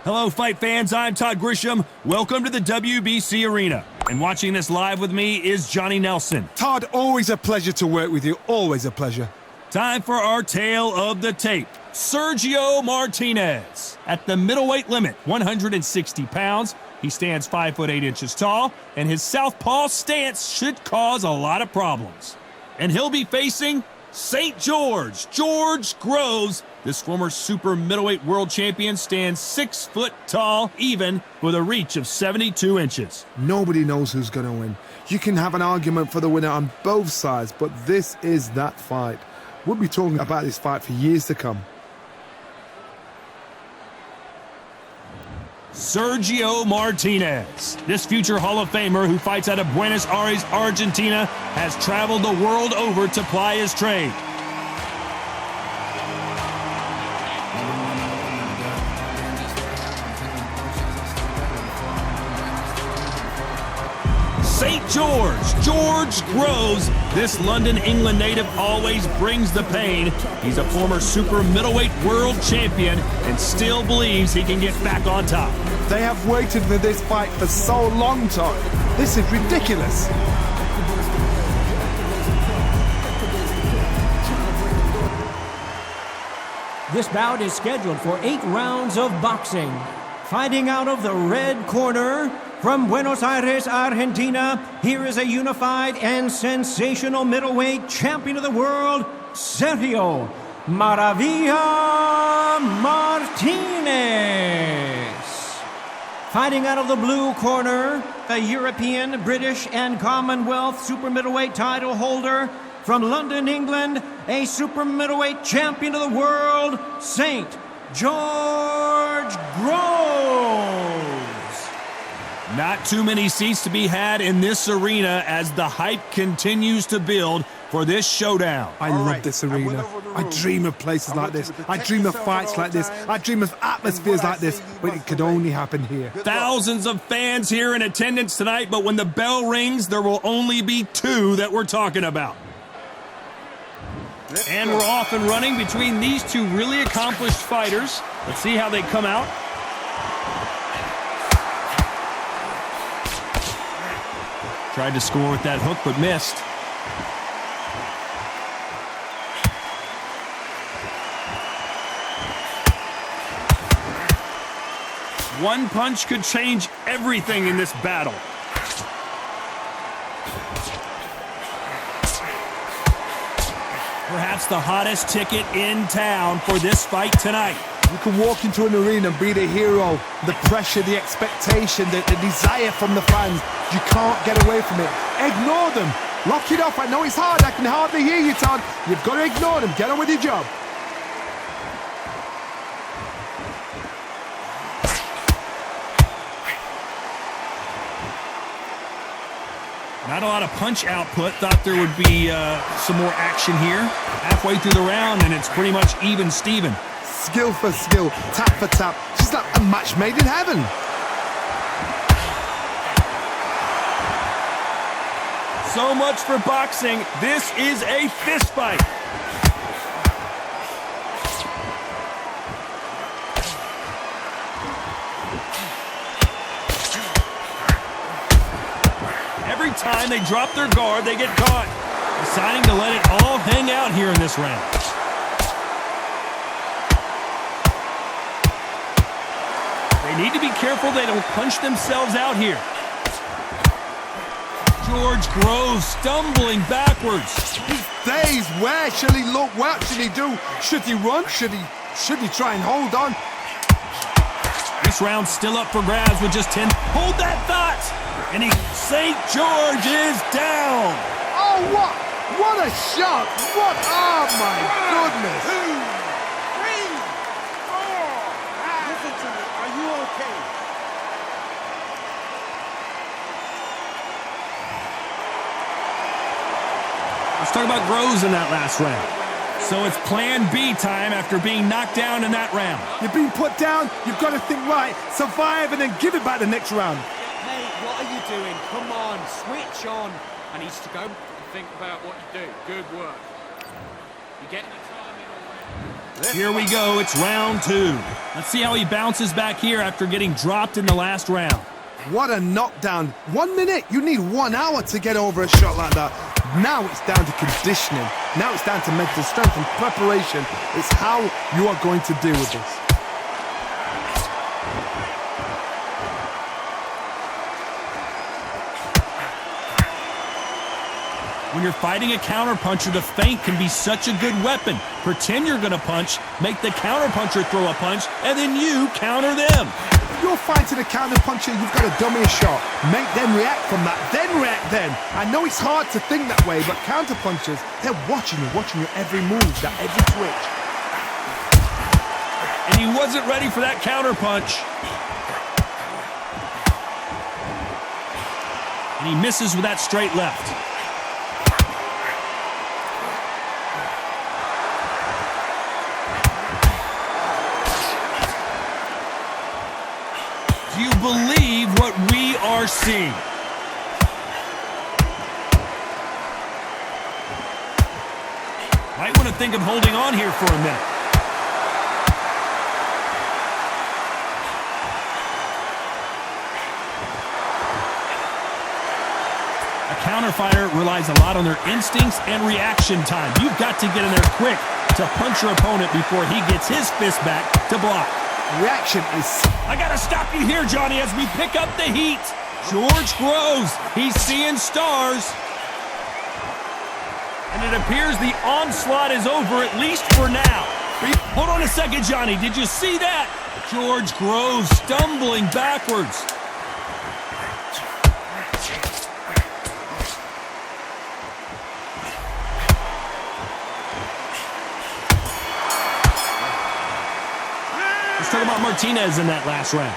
Hello, fight fans. I'm Todd Grisham. Welcome to the WBC Arena. And watching this live with me is Johnny Nelson. Todd, always a pleasure to work with you. Always a pleasure. Time for our tale of the tape. Sergio Martinez. At the middleweight limit, 160 pounds. He stands 5 foot 8 inches tall, and his southpaw stance should cause a lot of problems. And he'll be facing St. George Groves. This former super middleweight world champion stands 6 foot tall, even with a reach of 72 inches. Nobody knows who's going to win. You can have an argument for the winner on both sides, but this is that fight. We'll be talking about this fight for years to come. Sergio Martinez. This future Hall of Famer who fights out of Buenos Aires, Argentina, has traveled the world over to ply his trade. St. George Groves. This London, England native always brings the pain. He's a former super middleweight world champion and still believes he can get back on top. They have waited for this fight for so long, Todd. This is ridiculous. This bout is scheduled for 8 rounds of boxing. Fighting out of the red corner, from Buenos Aires, Argentina, here is a unified and sensational middleweight champion of the world, Sergio Maravilla Martinez. Fighting out of the blue corner, a European, British, and Commonwealth super middleweight title holder, from London, England, a super middleweight champion of the world, St. George Groves. Not too many seats to be had in this arena as the hype continues to build for this showdown. I love this arena. I dream of places like this. I dream of fights like this. I dream of atmospheres like this, but it could only happen here. Thousands of fans here in attendance tonight, but when the bell rings, there will only be 2 that we're talking about. And we're off and running between these 2 really accomplished fighters. Let's see how they come out. Tried to score with that hook, but missed. One punch could change everything in this battle. Perhaps the hottest ticket in town for this fight tonight. You can walk into an arena and be the hero. The pressure, the expectation, the desire from the fans. You can't get away from it. Ignore them. Lock it off. I know it's hard. I can hardly hear you, Todd. You've got to ignore them. Get on with your job. Not a lot of punch output. Thought there would be some more action here. Halfway through the round, and it's pretty much even Steven. Skill for skill, tap for tap. Just like a match made in heaven. So much for boxing. This is a fist fight. Every time they drop their guard, they get caught. Deciding to let it all hang out here in this round. They need to be careful they don't punch themselves out here. George Groves stumbling backwards. These days, where shall he look? What should he do? Should he run? Should he try and hold on? This round's still up for grabs with just 10. Hold that thought! And St. George is down. Oh, what a shot! What? Oh my goodness! 2, 3, 4. Listen to me. Are you okay? Let's talk about Groves in that last round. So it's plan B time after being knocked down in that round. You've been put down. You've got to think right, survive, and then give it back the next round. Hey, what are you doing? Come on, switch on. I need to go. Think about what you do. Good work. You getting the time in already? Here we go, it's round 2. Let's see how he bounces back here after getting dropped in the last round. What a knockdown. 1 minute, you need 1 hour to get over a shot like that. Now it's down to conditioning. Now it's down to mental strength and preparation. It's how you are going to deal with this. When you're fighting a counterpuncher, the feint can be such a good weapon. Pretend you're gonna punch, make the counterpuncher throw a punch, and then you counter them. If you're fighting a counterpuncher, you've got to dummy a shot. Make them react from that, then react then. I know it's hard to think that way, but counterpunchers, they're watching your every move, that every twitch. And he wasn't ready for that counterpunch. And he misses with that straight left. Do you believe what we are seeing? Might want to think of holding on here for a minute. A counterfighter relies a lot on their instincts and reaction time. You've got to get in there quick to punch your opponent before he gets his fist back to block. Reaction is... I gotta stop you here, Johnny, as we pick up the heat. George Groves, he's seeing stars. And it appears the onslaught is over, at least for now. Hold on a second, Johnny, did you see that? George Groves stumbling backwards. Let's talk about Martinez in that last round.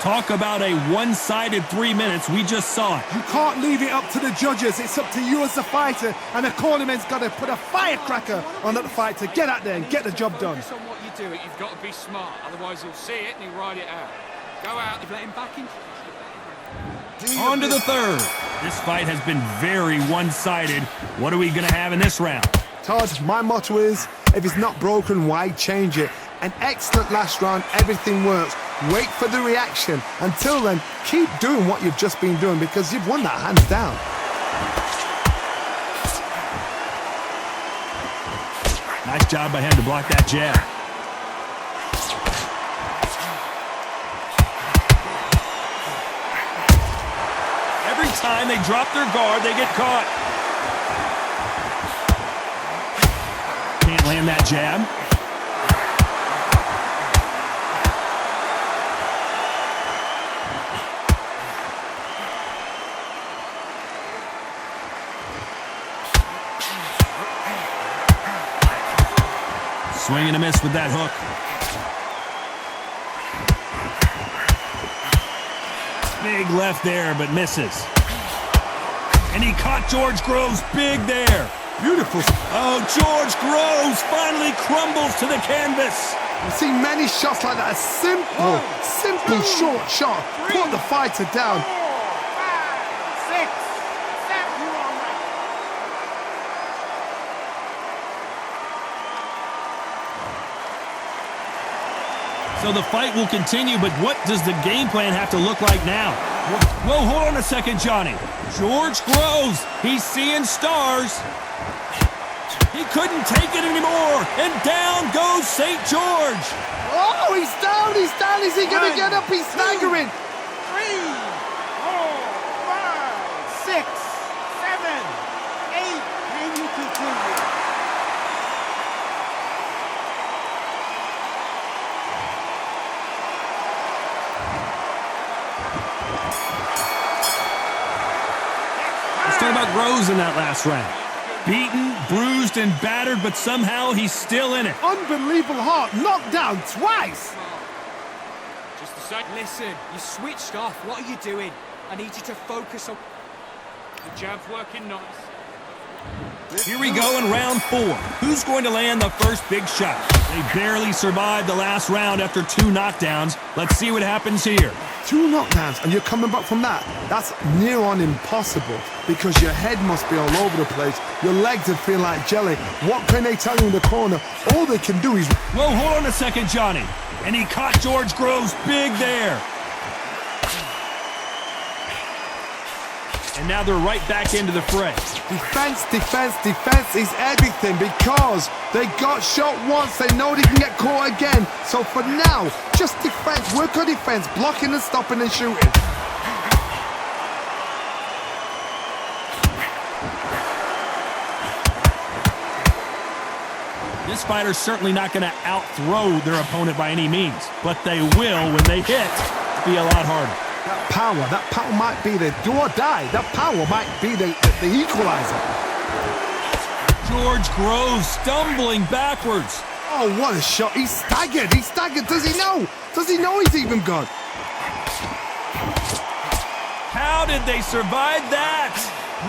Talk about a one-sided 3 minutes. We just saw it. You can't leave it up to the judges. It's up to you as the fighter, and the cornerman's got to put a firecracker on that fight to get out there and get the job done. Focus on what you do. You've got to be smart, otherwise he'll see it and he'll ride it out. Go out and let him back in. On to the third. This fight has been very one-sided. What are we going to have in this round? Todd, my motto is, if it's not broken, why change it? An excellent last round, everything works. Wait for the reaction. Until then, keep doing what you've just been doing because you've won that hands down. Nice job by him to block that jab. Every time they drop their guard, they get caught. Can't land that jab. Swing and a miss with that hook. Big left there, but misses. And he caught George Groves big there. Beautiful. Oh, George Groves finally crumbles to the canvas. I've seen many shots like that. A simple, short shot. Put the fighter down. 4, 5, 6, 7. You all right? So the fight will continue, but what does the game plan have to look like now? Whoa, hold on a second, Johnny. George Groves, he's seeing stars. He couldn't take it anymore, and down goes St. George. Oh, he's down, he's down. Is he going to get up? He's staggering. 3, 4, 5, 6, 7, 8. Can you continue? Let's talk about Groves in that last round. Beaten, bruised, and battered, but somehow he's still in it. Unbelievable heart. Knocked down twice. Just a sec. Listen, you switched off. What are you doing? I need you to focus on... The jab's working nice. Here we go in round 4. Who's going to land the first big shot? They barely survived the last round after 2 knockdowns. Let's see what happens here. 2 knockdowns and you're coming back from that? That's near on impossible because your head must be all over the place. Your legs would feel like jelly. What can they tell you in the corner? All they can do is... Whoa, hold on a second, Johnny. And he caught George Groves big there. And now they're right back into the fray. Defense, defense, defense is everything because they got shot once. They know they can get caught again. So for now, just defense. Work on defense. Blocking and stopping and shooting. This fighter's certainly not going to out-throw their opponent by any means. But they will, when they hit, be a lot harder. That power might be the do or die. That power might be the equalizer. George Groves stumbling backwards. Oh, what a shot. He's staggered. He's staggered. Does he know? Does he know he's even gone? How did they survive that?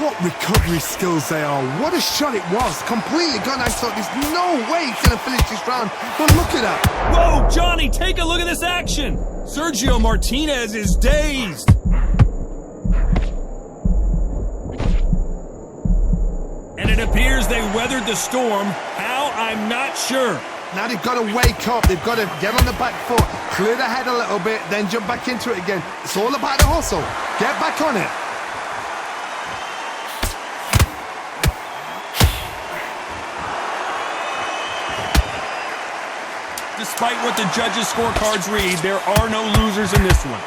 What recovery skills they are. What a shot it was. Completely gone. I thought there's no way he's going to finish this round. But look at that. Whoa, Johnny, take a look at this action. Sergio Martinez is dazed. And it appears they weathered the storm. How? I'm not sure. Now they've got to wake up. They've got to get on the back foot, clear the head a little bit, then jump back into it again. It's all about the hustle. Get back on it. Despite what the judges' scorecards read, there are no losers in this one.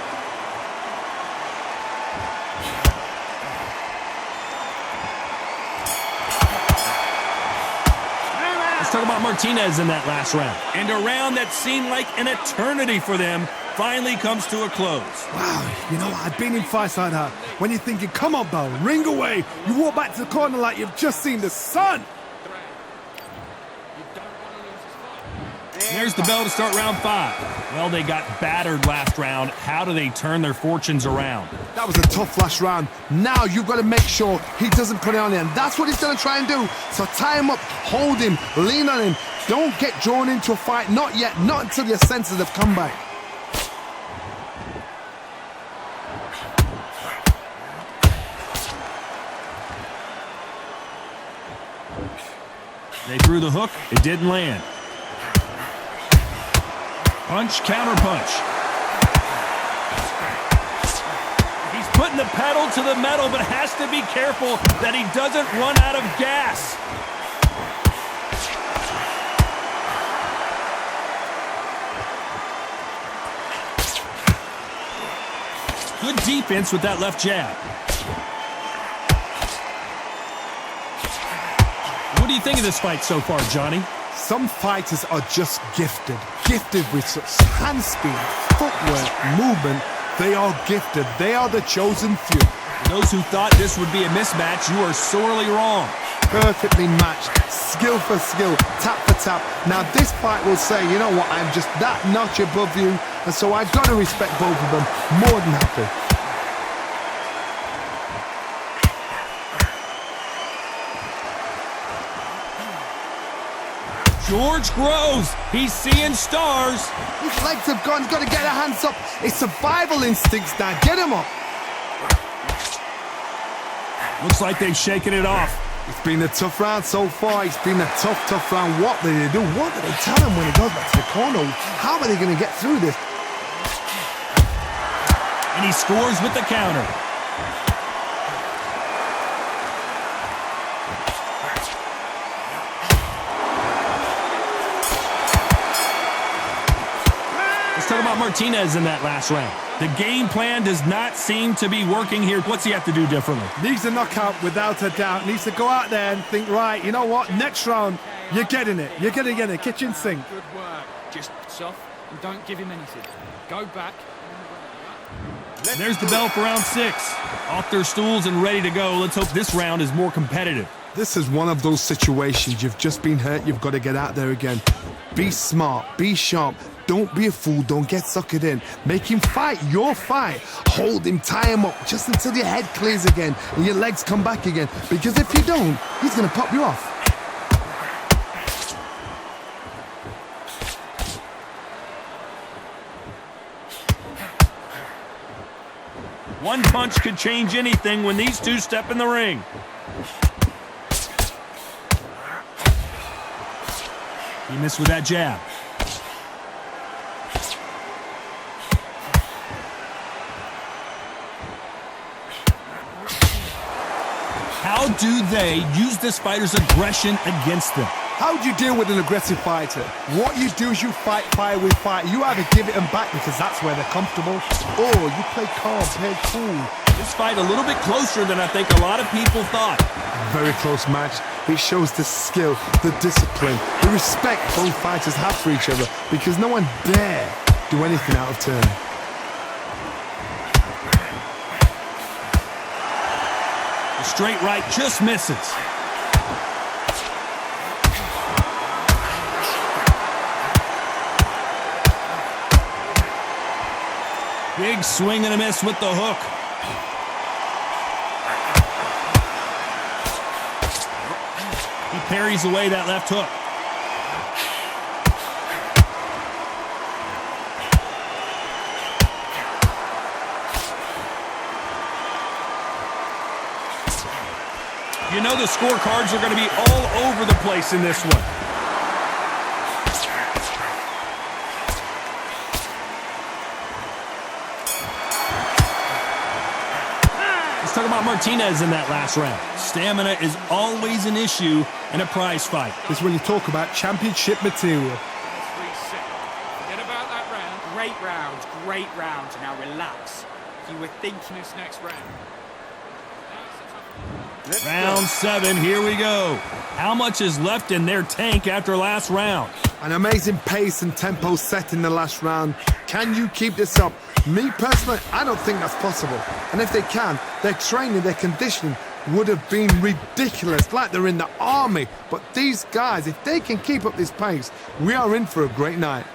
Let's talk about Martinez in that last round. And a round that seemed like an eternity for them finally comes to a close. Wow, you know, I've been in fights like that. When you're thinking, come on, Bo, ring away. You walk back to the corner like you've just seen the sun. There's the bell to start round 5. Well, they got battered last round. How do they turn their fortunes around? That was a tough last round. Now you've got to make sure he doesn't put it on him. That's what he's going to try and do. So tie him up, hold him, lean on him. Don't get drawn into a fight. Not yet. Not until your senses have come back. They threw the hook. It didn't land. Punch, counter punch. He's putting the pedal to the metal, but has to be careful that he doesn't run out of gas. Good defense with that left jab. What do you think of this fight so far, Johnny? Some fighters are just gifted with such hand speed, footwork, movement. They are gifted. They are the chosen few. Those who thought this would be a mismatch, you are sorely wrong. Perfectly matched, skill for skill, tap for tap. Now this fight will say, you know what, I'm just that notch above you, and so I've got to respect both of them more than happy. George Groves, he's seeing stars. His legs have gone, he's got to get their hands up. It's survival instincts now, get him up. Looks like they've shaken it off. It's been a tough round so far. It's been a tough round. What do they do? What do they tell him when he goes back to the corner? How are they going to get through this? And he scores with the counter. Let's talk about Martinez in that last round. The game plan does not seem to be working here. What's he have to do differently? Needs a knockout without a doubt. Needs to go out there and think, right, you know what? Next round, you're getting it. You're going to get it. Kitchen sink. Good work. Just soft and don't give him anything. Go back. And there's the bell for round 6. Off their stools and ready to go. Let's hope this round is more competitive. This is one of those situations. You've just been hurt. You've got to get out there again. Be smart. Be sharp. Don't be a fool, don't get suckered in. Make him fight your fight. Hold him, tie him up, just until your head clears again and your legs come back again. Because if you don't, he's gonna pop you off. One punch could change anything when these two step in the ring. He missed with that jab. How do they use this fighter's aggression against them? How do you deal with an aggressive fighter? What you do is you fight fire with fire. You either give it them back because that's where they're comfortable, or you play calm, play cool. This fight a little bit closer than I think a lot of people thought. Very close match. It shows the skill, the discipline, the respect both fighters have for each other because no one dare do anything out of turn. The straight right just misses. Big swing and a miss with the hook. He parries away that left hook. You know the scorecards are going to be all over the place in this one. Let's talk about Martinez in that last round. Stamina is always an issue in a prize fight. This is when you talk about championship material. Forget about that round. Great round. Now relax. You were thinking this next round. Round 7, here we go. How much is left in their tank after last round? An amazing pace and tempo set in the last round. Can you keep this up? Me personally, I don't think that's possible. And if they can, their training, their conditioning would have been ridiculous, like they're in the army. But these guys, if they can keep up this pace, we are in for a great night.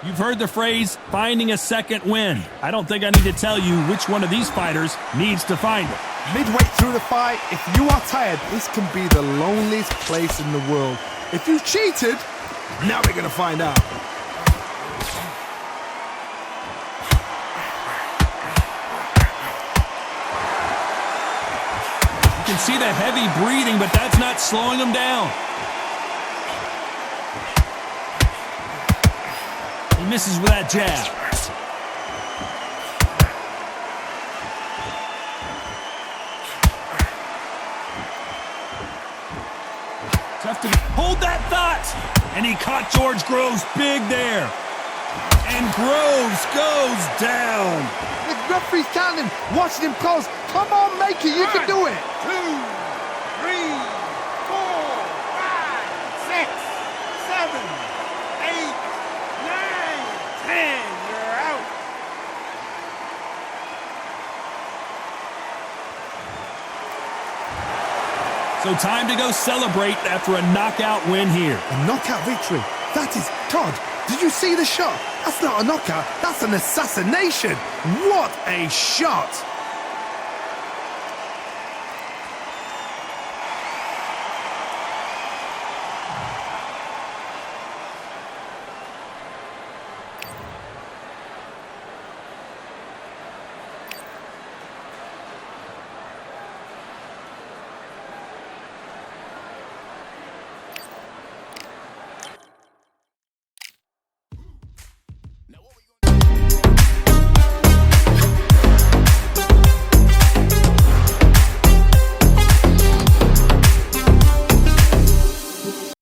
You've heard the phrase, finding a second wind. I don't think I need to tell you which one of these fighters needs to find it. Midway through the fight, if you are tired, this can be the loneliest place in the world. If you cheated, now we're gonna find out. You can see the heavy breathing, but that's not slowing him down. He misses with that jab. Tough to hold that thought. And he caught George Groves big there. And Groves goes down. The referee's counting, watching him close. Come on, make it, you can do it. 2, 3, 4, 5, 6, 7, 8, 9, 10. You're out. So time to go celebrate after a knockout win here. A knockout victory. That is, Todd, did you see the shot? That's not a knockout, that's an assassination. What a shot.